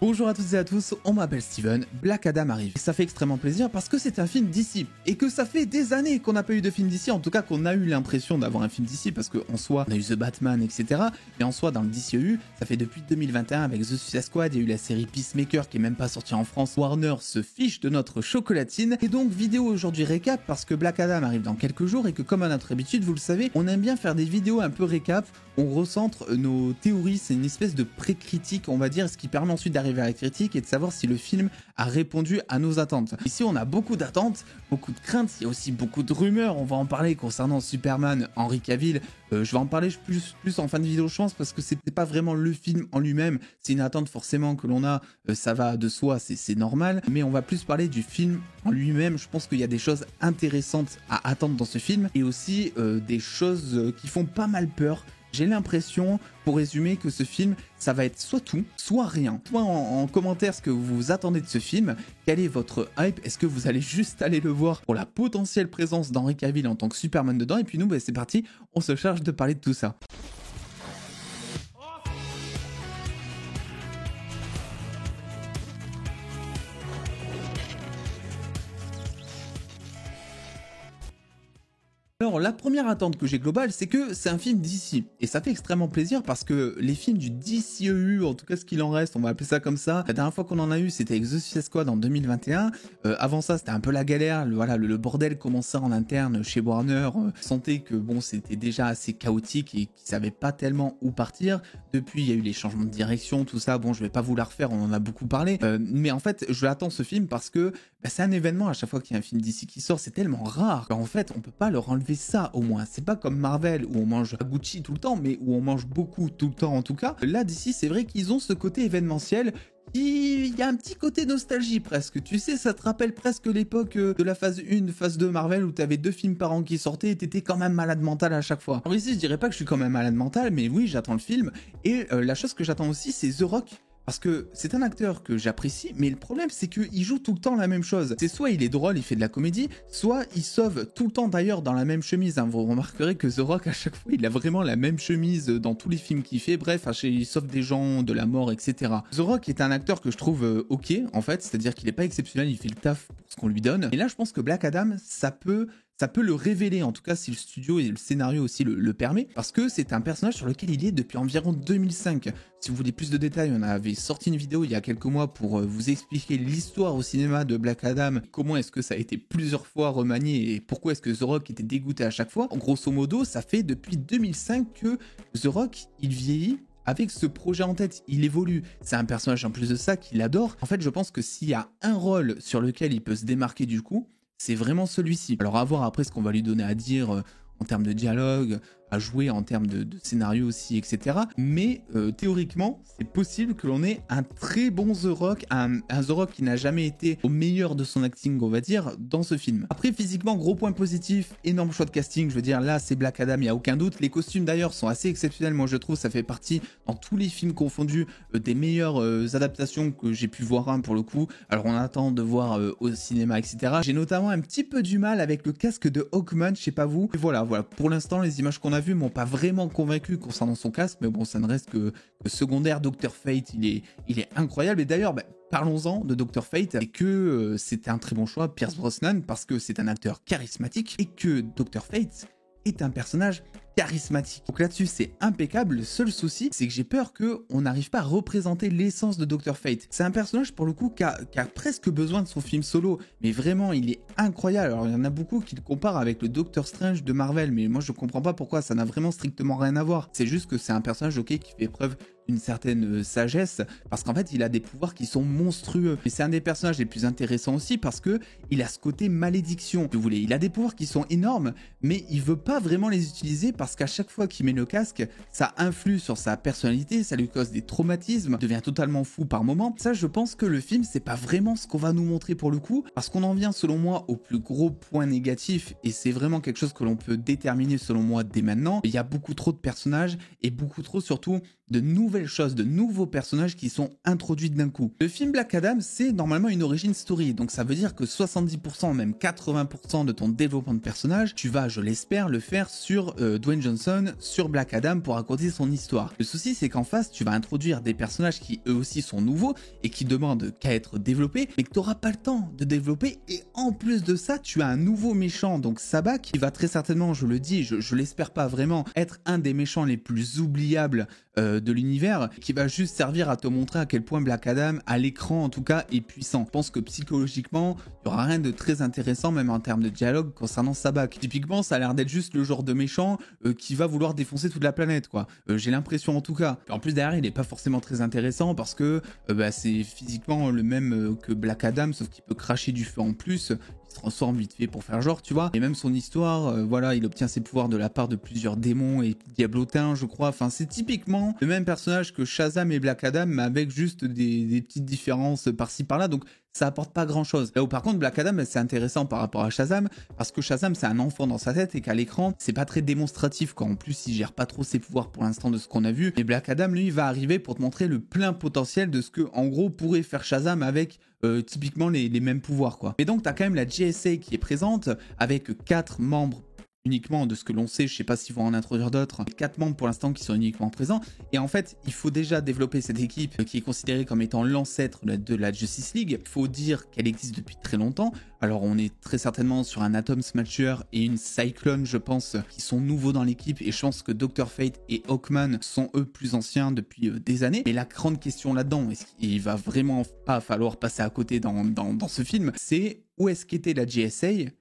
Bonjour à toutes et à tous, on m'appelle Steven, Black Adam arrive. Et ça fait extrêmement plaisir parce que c'est un film d'ici. Et que ça fait des années qu'on n'a pas eu de film d'ici, en tout cas qu'on a eu l'impression d'avoir un film d'ici parce qu'en soi, on a eu The Batman, etc. Mais en soi, dans le DCEU, ça fait depuis 2021 avec The Suicide Squad, il y a eu la série Peacemaker qui est même pas sortie en France. Warner se fiche de notre chocolatine. Et donc, vidéo aujourd'hui récap parce que Black Adam arrive dans quelques jours et que comme à notre habitude, vous le savez, on aime bien faire des vidéos un peu récap. On recentre nos théories, c'est une espèce de pré-critique, on va dire, ce qui permet ensuite d'arriver à la critique et de savoir si le film a répondu à nos attentes. Ici, on a beaucoup d'attentes, beaucoup de craintes, il y a aussi beaucoup de rumeurs, on va en parler concernant Superman, Henry Cavill. Je vais en parler plus en fin de vidéo, je pense, parce que c'était pas vraiment le film en lui-même, c'est une attente forcément que l'on a, ça va de soi, c'est normal, mais on va plus parler du film en lui-même. Je pense qu'il y a des choses intéressantes à attendre dans ce film et aussi des choses qui font pas mal peur. J'ai l'impression, pour résumer, que ce film, ça va être soit tout, soit rien. Soit en commentaire ce que vous attendez de ce film, quel est votre hype, est-ce que vous allez juste aller le voir pour la potentielle présence d'Henry Cavill en tant que Superman dedans, et puis nous, c'est parti, on se charge de parler de tout ça. Alors la première attente que j'ai globale, c'est que c'est un film d'ici. Et ça fait extrêmement plaisir parce que les films du DCEU, en tout cas ce qu'il en reste, on va appeler ça comme ça, la dernière fois qu'on en a eu, c'était avec The Suicide Squad en 2021. Avant ça, c'était un peu la galère, le bordel commençait en interne chez Warner. Sentait que bon, c'était déjà assez chaotique et qu'ils savaient pas tellement où partir. Depuis, il y a eu les changements de direction, tout ça. Bon, je vais pas vous la refaire, on en a beaucoup parlé. Mais en fait, je l'attends ce film parce que c'est un événement à chaque fois qu'il y a un film d'ici qui sort, c'est tellement rare qu'en fait, on peut pas leur enlever ça au moins. C'est pas comme Marvel où on mange Gucci tout le temps, mais où on mange beaucoup tout le temps en tout cas. Là, d'ici, c'est vrai qu'ils ont ce côté événementiel. Il y a un petit côté nostalgie presque, tu sais, ça te rappelle presque l'époque de la phase 1, phase 2 Marvel où t'avais 2 films par an qui sortaient et t'étais quand même malade mental à chaque fois. Alors ici, je dirais pas que je suis quand même malade mental, mais oui, j'attends le film. Et la chose que j'attends aussi, c'est The Rock. Parce que c'est un acteur que j'apprécie, mais le problème c'est qu'il joue tout le temps la même chose. C'est soit il est drôle, il fait de la comédie, soit il sauve tout le temps d'ailleurs dans la même chemise. Vous remarquerez que The Rock à chaque fois il a vraiment la même chemise dans tous les films qu'il fait. Bref, il sauve des gens, de la mort, etc. The Rock est un acteur que je trouve ok en fait, c'est-à-dire qu'il n'est pas exceptionnel, il fait le taf pour ce qu'on lui donne. Et là je pense que Black Adam, ça peut le révéler, en tout cas si le studio et le scénario aussi le permet, parce que c'est un personnage sur lequel il est depuis environ 2005. Si vous voulez plus de détails, on avait sorti une vidéo il y a quelques mois pour vous expliquer l'histoire au cinéma de Black Adam, comment est-ce que ça a été plusieurs fois remanié et pourquoi est-ce que The Rock était dégoûté à chaque fois. En grosso modo, ça fait depuis 2005 que The Rock, il vieillit avec ce projet en tête, il évolue. C'est un personnage en plus de ça qu'il adore. En fait, je pense que s'il y a un rôle sur lequel il peut se démarquer du coup, c'est vraiment celui-ci. Alors à voir après ce qu'on va lui donner à dire en termes de dialogue, à jouer en termes de scénario aussi, etc. Mais théoriquement, c'est possible que l'on ait un très bon The Rock, un The Rock qui n'a jamais été au meilleur de son acting, on va dire, dans ce film. Après, physiquement, gros point positif, énorme choix de casting, je veux dire, là, c'est Black Adam, il n'y a aucun doute. Les costumes, d'ailleurs, sont assez exceptionnels, moi, je trouve, ça fait partie, dans tous les films confondus, des meilleures adaptations que j'ai pu voir, pour le coup. Alors, on attend de voir au cinéma, etc. J'ai notamment un petit peu du mal avec le casque de Hawkman, je sais pas vous. Et voilà, pour l'instant, les images qu'on a vues m'ont pas vraiment convaincu concernant son casque, mais bon, ça ne reste que secondaire. Dr. Fate, il est incroyable. Et d'ailleurs, parlons-en de Dr. Fate, et que c'était un très bon choix, Pierce Brosnan, parce que c'est un acteur charismatique, et que Dr. Fate est un personnage charismatique. Donc là-dessus, c'est impeccable. Le seul souci, c'est que j'ai peur qu'on n'arrive pas à représenter l'essence de Dr. Fate. C'est un personnage, pour le coup, qui a presque besoin de son film solo, mais vraiment, il est incroyable. Alors, il y en a beaucoup qui le comparent avec le Doctor Strange de Marvel, mais moi, je comprends pas pourquoi, ça n'a vraiment strictement rien à voir. C'est juste que c'est un personnage, ok, qui fait preuve d'une certaine sagesse, parce qu'en fait, il a des pouvoirs qui sont monstrueux. Et c'est un des personnages les plus intéressants aussi, parce que il a ce côté malédiction, si vous voulez. Il a des pouvoirs qui sont énormes, mais il veut pas vraiment les utiliser, parce qu'à chaque fois qu'il met le casque, ça influe sur sa personnalité, ça lui cause des traumatismes, il devient totalement fou par moments. Ça, je pense que le film, c'est pas vraiment ce qu'on va nous montrer pour le coup, parce qu'on en vient, selon moi, au plus gros point négatif, et c'est vraiment quelque chose que l'on peut déterminer, selon moi, dès maintenant. Il y a beaucoup trop de personnages, et beaucoup trop, surtout, de nouvelles choses, de nouveaux personnages qui sont introduits d'un coup. Le film Black Adam, c'est normalement une origin story, donc ça veut dire que 70%, même 80% de ton développement de personnage, tu vas, je l'espère, le faire sur Dwayne Johnson, sur Black Adam pour raconter son histoire. Le souci, c'est qu'en face, tu vas introduire des personnages qui eux aussi sont nouveaux et qui demandent qu'à être développés, mais que tu n'auras pas le temps de développer, et en plus de ça, tu as un nouveau méchant, donc Sabbath, qui va très certainement, je le dis, je l'espère pas vraiment, être un des méchants les plus oubliables de l'univers, qui va juste servir à te montrer à quel point Black Adam, à l'écran en tout cas, est puissant. Je pense que psychologiquement, il n'y aura rien de très intéressant, même en termes de dialogue, concernant Sabbath. Typiquement, ça a l'air d'être juste le genre de méchant qui va vouloir défoncer toute la planète, quoi. J'ai l'impression en tout cas. En plus, derrière, il n'est pas forcément très intéressant parce que c'est physiquement le même que Black Adam, sauf qu'il peut cracher du feu en plus. Il se transforme vite fait pour faire genre, tu vois. Et même son histoire, voilà, il obtient ses pouvoirs de la part de plusieurs démons et diablotins, je crois. Enfin, c'est typiquement le même personnage que Shazam et Black Adam, mais avec juste des petites différences par-ci par-là. Donc, ça apporte pas grand-chose. Là où par contre, Black Adam, c'est intéressant par rapport à Shazam, parce que Shazam, c'est un enfant dans sa tête et qu'à l'écran, c'est pas très démonstratif, quoi. En plus, il gère pas trop ses pouvoirs pour l'instant de ce qu'on a vu. Mais Black Adam, lui, va arriver pour te montrer le plein potentiel de ce que, en gros, pourrait faire Shazam avec typiquement les mêmes pouvoirs, quoi. Et donc, tu as quand même la GSA qui est présente avec 4 membres uniquement de ce que l'on sait, je sais pas s'ils vont en introduire d'autres, 4 membres pour l'instant qui sont uniquement présents, et en fait il faut déjà développer cette équipe qui est considérée comme étant l'ancêtre de la Justice League. Il faut dire qu'elle existe depuis très longtemps, alors on est très certainement sur un Atom Smasher et une Cyclone, je pense, qui sont nouveaux dans l'équipe, et je pense que Dr. Fate et Hawkman sont eux plus anciens depuis des années. Mais la grande question là-dedans, et il va vraiment pas falloir passer à côté dans ce film, c'est où est-ce qu'était la GSA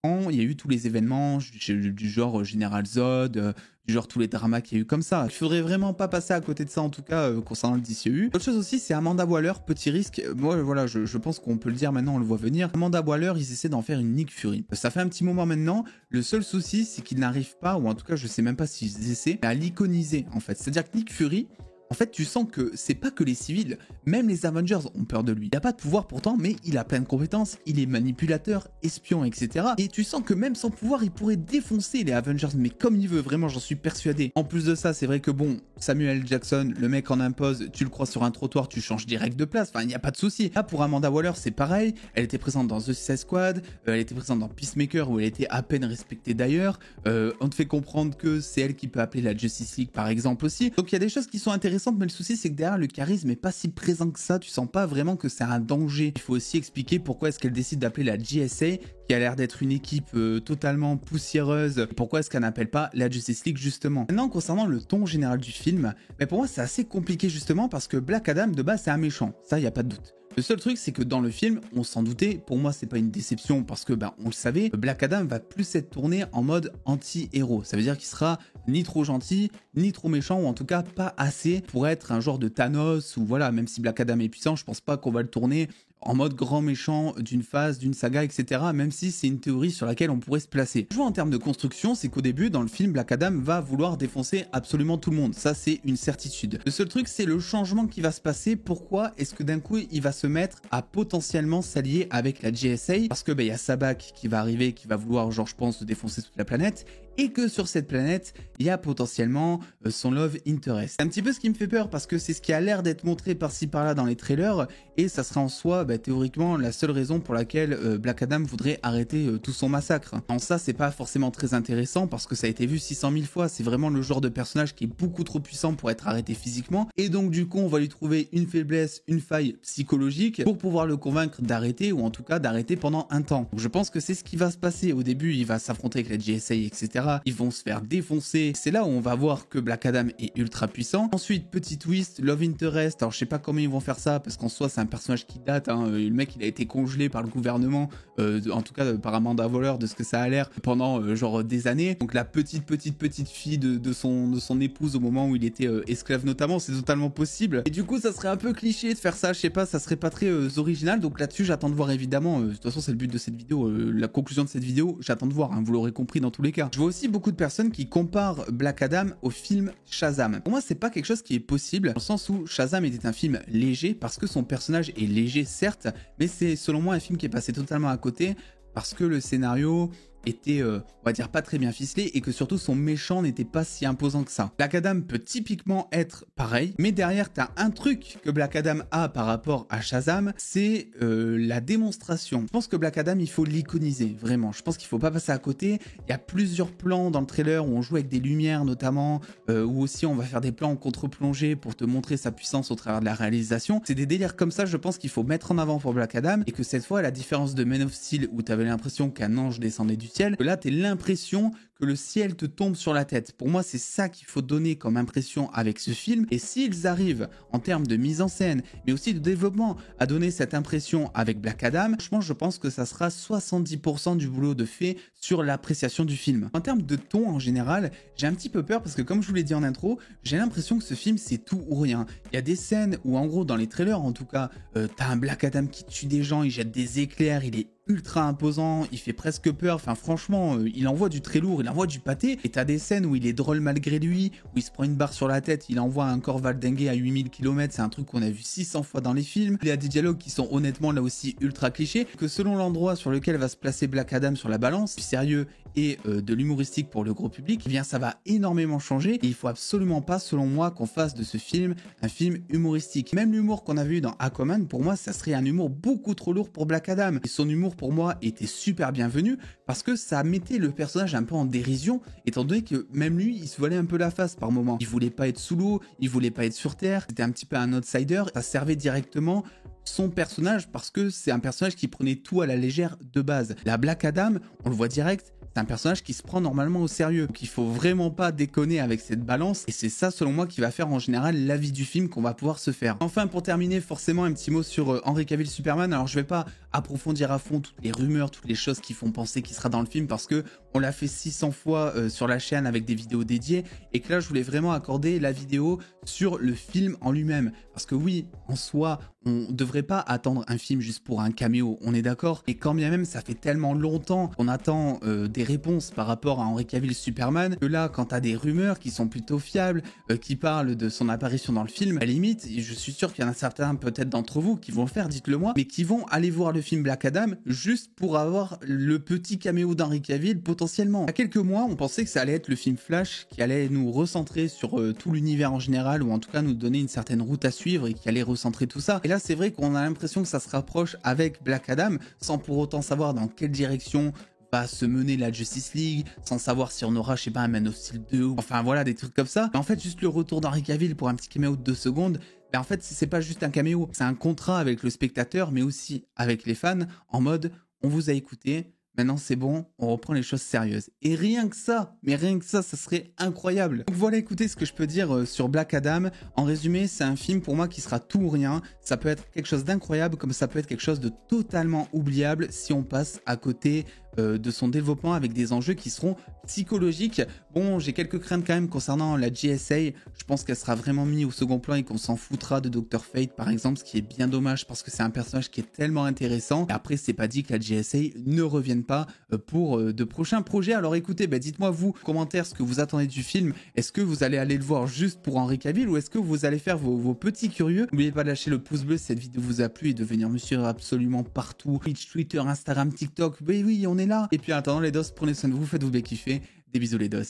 quand il y a eu tous les événements du genre General Zod, du genre tous les dramas qu'il y a eu comme ça. Il faudrait vraiment pas passer à côté de ça, en tout cas concernant le DCEU. Autre chose aussi, c'est Amanda Waller, petit risque. Moi, voilà, je pense qu'on peut le dire maintenant, on le voit venir. Amanda Waller, ils essaient d'en faire une Nick Fury. Ça fait un petit moment maintenant. Le seul souci, c'est qu'ils n'arrivent pas, ou en tout cas, je sais même pas s'ils essaient, à l'iconiser, en fait. C'est-à-dire que Nick Fury, en fait, tu sens que c'est pas que les civils, même les Avengers ont peur de lui. Il n'a pas de pouvoir pourtant, mais il a plein de compétences, il est manipulateur, espion, etc. Et tu sens que même sans pouvoir, il pourrait défoncer les Avengers, mais comme il veut, vraiment, j'en suis persuadé. En plus de ça, c'est vrai que bon, Samuel Jackson, le mec en impose, tu le crois sur un trottoir, tu changes direct de place, enfin, il n'y a pas de souci. Là, pour Amanda Waller, c'est pareil, elle était présente dans The Suicide Squad, elle était présente dans Peacemaker, où elle était à peine respectée d'ailleurs. On te fait comprendre que c'est elle qui peut appeler la Justice League, par exemple, aussi. Donc, il y a des choses qui sont intéressantes, mais le souci c'est que derrière le charisme est pas si présent que ça, tu sens pas vraiment que c'est un danger. Il faut aussi expliquer pourquoi est-ce qu'elle décide d'appeler la GSA, qui a l'air d'être une équipe totalement poussiéreuse, pourquoi est-ce qu'elle n'appelle pas la Justice League justement. Maintenant, concernant le ton général du film, mais pour moi c'est assez compliqué justement parce que Black Adam de base c'est un méchant, ça y a pas de doute. Le seul truc, c'est que dans le film, on s'en doutait, pour moi c'est pas une déception parce que on le savait, Black Adam va plus être tourné en mode anti-héros. Ça veut dire qu'il sera ni trop gentil, ni trop méchant, ou en tout cas pas assez pour être un genre de Thanos, ou voilà, même si Black Adam est puissant, je pense pas qu'on va le tourner en mode grand méchant d'une phase, d'une saga, etc. Même si c'est une théorie sur laquelle on pourrait se placer. Je vois en termes de construction, c'est qu'au début, dans le film, Black Adam va vouloir défoncer absolument tout le monde. Ça, c'est une certitude. Le seul truc, c'est le changement qui va se passer. Pourquoi est-ce que d'un coup, il va se mettre à potentiellement s'allier avec la GSA? Parce que il y a Sabbath qui va arriver, qui va vouloir, genre, je pense, défoncer toute la planète. Et que sur cette planète, il y a potentiellement son love interest. C'est un petit peu ce qui me fait peur parce que c'est ce qui a l'air d'être montré par-ci par-là dans les trailers, et ça serait en soi théoriquement la seule raison pour laquelle Black Adam voudrait arrêter tout son massacre. En ça, c'est pas forcément très intéressant parce que ça a été vu 600 000 fois, c'est vraiment le genre de personnage qui est beaucoup trop puissant pour être arrêté physiquement, et donc du coup on va lui trouver une faiblesse, une faille psychologique pour pouvoir le convaincre d'arrêter, ou en tout cas d'arrêter pendant un temps. Donc je pense que c'est ce qui va se passer. Au début, il va s'affronter avec la GSA, etc. Ils vont se faire défoncer. C'est là où on va voir que Black Adam est ultra puissant. Ensuite, petit twist, Love Interest. Alors, je sais pas comment ils vont faire ça, parce qu'en soi, c'est un personnage qui date. Le mec, il a été congelé par le gouvernement, en tout cas par Amanda Waller, de ce que ça a l'air, pendant genre des années. Donc, la petite fille de son épouse au moment où il était esclave notamment, c'est totalement possible. Et du coup, ça serait un peu cliché de faire ça. Je sais pas, ça serait pas très original. Donc là-dessus, j'attends de voir évidemment. De toute façon, c'est le but de cette vidéo, la conclusion de cette vidéo. J'attends de voir. Vous l'aurez compris dans tous les cas. Je vois aussi beaucoup de personnes qui comparent Black Adam au film Shazam. Pour moi, c'est pas quelque chose qui est possible, dans le sens où Shazam était un film léger, parce que son personnage est léger, certes, mais c'est selon moi un film qui est passé totalement à côté, parce que le scénario était, on va dire, pas très bien ficelé et que surtout son méchant n'était pas si imposant que ça. Black Adam peut typiquement être pareil, mais derrière, t'as un truc que Black Adam a par rapport à Shazam, c'est la démonstration. Je pense que Black Adam, il faut l'iconiser, vraiment. Je pense qu'il faut pas passer à côté. Il y a plusieurs plans dans le trailer où on joue avec des lumières notamment, où aussi on va faire des plans en contre-plongée pour te montrer sa puissance au travers de la réalisation. C'est des délires comme ça, je pense qu'il faut mettre en avant pour Black Adam, et que cette fois, à la différence de Man of Steel où t'avais l'impression qu'un ange descendait du ciel, que là, t'as l'impression que le ciel te tombe sur la tête. Pour moi, c'est ça qu'il faut donner comme impression avec ce film. Et s'ils arrivent, en termes de mise en scène, mais aussi de développement, à donner cette impression avec Black Adam, franchement, je pense que ça sera 70% du boulot de fait sur l'appréciation du film. En termes de ton, en général, j'ai un petit peu peur parce que, comme je vous l'ai dit en intro, j'ai l'impression que ce film, c'est tout ou rien. Il y a des scènes où, en gros, dans les trailers, en tout cas, t'as un Black Adam qui tue des gens, il jette des éclairs, il est ultra imposant, il fait presque peur, enfin franchement, il envoie du très lourd, il envoie du pâté, et t'as des scènes où il est drôle malgré lui, où il se prend une barre sur la tête, il envoie un corps valdingué à 8000 km, c'est un truc qu'on a vu 600 fois dans les films, il y a des dialogues qui sont honnêtement là aussi ultra clichés, que selon l'endroit sur lequel va se placer Black Adam sur la balance, du sérieux et de l'humoristique pour le gros public, eh bien ça va énormément changer, et il faut absolument pas, selon moi, qu'on fasse de ce film un film humoristique. Même l'humour qu'on a vu dans Aquaman, pour moi, ça serait un humour beaucoup trop lourd pour Black Adam, et son humour pour moi était super bienvenu parce que ça mettait le personnage un peu en dérision, étant donné que même lui, il se voilait un peu la face par moment. Il voulait pas être sous l'eau, il voulait pas être sur terre, c'était un petit peu un outsider, ça servait directement son personnage parce que c'est un personnage qui prenait tout à la légère de base. La Black Adam, on le voit direct, c'est un personnage qui se prend normalement au sérieux. Donc il faut vraiment pas déconner avec cette balance, et c'est ça selon moi qui va faire en général l'avis du film qu'on va pouvoir se faire. Enfin, pour terminer, forcément un petit mot sur Henry Cavill Superman. Alors je vais pas approfondir à fond toutes les rumeurs, toutes les choses qui font penser qu'il sera dans le film, parce que on l'a fait 600 fois sur la chaîne avec des vidéos dédiées, et que là je voulais vraiment accorder la vidéo sur le film en lui-même, parce que oui, en soi, on devrait pas attendre un film juste pour un caméo, on est d'accord, et quand bien même ça fait tellement longtemps qu'on attend des réponses par rapport à Henry Cavill Superman, que là quand t'as des rumeurs qui sont plutôt fiables, qui parlent de son apparition dans le film, à la limite, je suis sûr qu'il y en a certains peut-être d'entre vous qui vont le faire, dites-le moi, mais qui vont aller voir le film Black Adam juste pour avoir le petit caméo d'Henry Cavill potentiellement. Il y a quelques mois, on pensait que ça allait être le film Flash qui allait nous recentrer sur tout l'univers en général, ou en tout cas nous donner une certaine route à suivre et qui allait recentrer tout ça. Et là, c'est vrai qu'on a l'impression que ça se rapproche avec Black Adam, sans pour autant savoir dans quelle direction va se mener la Justice League, sans savoir si on aura, je sais pas, un Man of Steel 2, ou enfin voilà, des trucs comme ça. Mais en fait, juste le retour d'Henry Cavill pour un petit caméo de 2 secondes, ben en fait, c'est pas juste un caméo, c'est un contrat avec le spectateur, mais aussi avec les fans, en mode, on vous a écouté, maintenant c'est bon, on reprend les choses sérieuses. Et rien que ça, mais rien que ça serait incroyable. Donc voilà, écoutez ce que je peux dire sur Black Adam. En résumé, c'est un film pour moi qui sera tout ou rien. Ça peut être quelque chose d'incroyable, comme ça peut être quelque chose de totalement oubliable si on passe à côté de son développement avec des enjeux qui seront psychologiques. Bon, j'ai quelques craintes quand même concernant la GSA. Je pense qu'elle sera vraiment mise au second plan et qu'on s'en foutra de Dr. Fate par exemple, ce qui est bien dommage parce que c'est un personnage qui est tellement intéressant. Et après, c'est pas dit que la GSA ne revienne pas pour de prochains projets. Alors écoutez, dites-moi vous, en commentaire, ce que vous attendez du film. Est-ce que vous allez aller le voir juste pour Henry Cavill, ou est-ce que vous allez faire vos petits curieux? N'oubliez pas de lâcher le pouce bleu si cette vidéo vous a plu et de venir me suivre absolument partout. Twitch, Twitter, Instagram, TikTok. Oui, on est là. Et puis en attendant les dos, prenez soin de vous, faites-vous bien kiffer. Des bisous les dos.